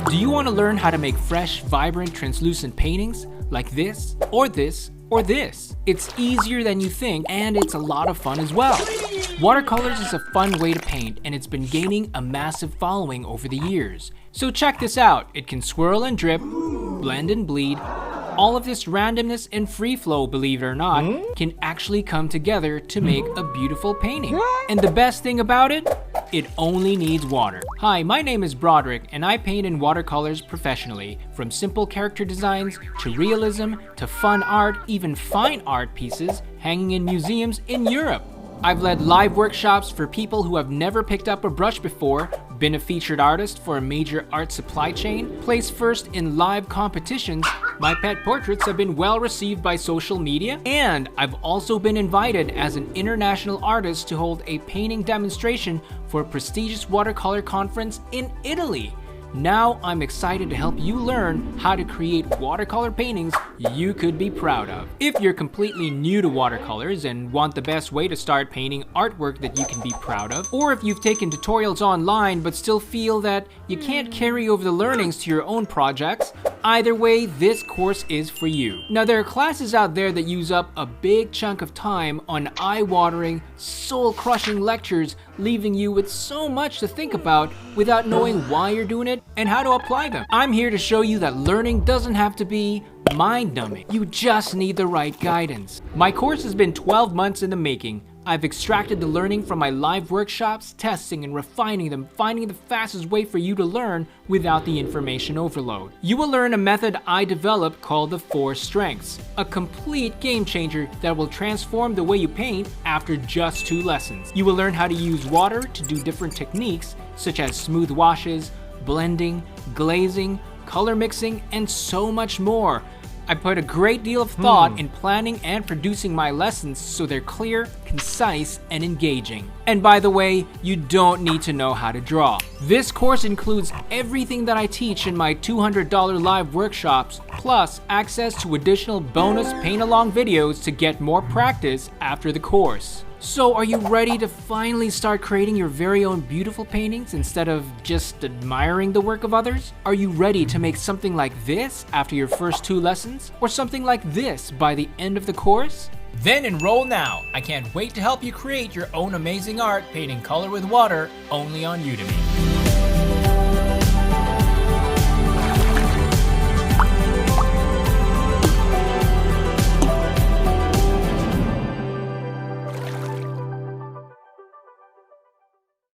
Do you want to learn how to make fresh, vibrant, translucent paintings like this, or this, or this? It's easier than you think, and it's a lot of fun as well. Watercolors is a fun way to paint, and it's been gaining a massive following over the years. So check this out. It can swirl and drip, blend and bleed. All of this randomness and free flow, believe it or not, can actually come together to make a beautiful painting. And the best thing about it? It only needs water. Hi, my name is Broderick, and I paint in watercolors professionally, from simple character designs to realism to fun art, even fine art pieces hanging in museums in Europe. I've led live workshops for people who have never picked up a brush before, been a featured artist for a major art supply chain, placed first in live competitions, my pet portraits have been well received by social media, and I've also been invited as an international artist to hold a painting demonstration for a prestigious watercolor conference in Italy. Now I'm excited to help you learn how to create watercolor paintings you could be proud of. If you're completely new to watercolors and want the best way to start painting artwork that you can be proud of, or if you've taken tutorials online but still feel that you can't carry over the learnings to your own projects, either way, this course is for you. Now, there are classes out there that use up a big chunk of time on eye-watering, soul-crushing lectures, leaving you with so much to think about without knowing why you're doing it and how to apply them. I'm here to show you that learning doesn't have to be mind-numbing. You just need the right guidance. My course has been 12 months in the making. I've extracted the learning from my live workshops, testing and refining them, finding the fastest way for you to learn without the information overload. You will learn a method I developed called the 4 Strengths, a complete game changer that will transform the way you paint after just 2 lessons. You will learn how to use water to do different techniques such as smooth washes, blending, glazing, color mixing, and so much more. I put a great deal of thought in planning and producing my lessons so they're clear, concise, and engaging. And by the way, you don't need to know how to draw. This course includes everything that I teach in my $200 live workshops, plus access to additional bonus paint-along videos to get more practice after the course. So are you ready to finally start creating your very own beautiful paintings instead of just admiring the work of others? Are you ready to make something like this after your first 2 lessons? Or something like this by the end of the course? Then enroll now. I can't wait to help you create your own amazing art painting color with water only on Udemy.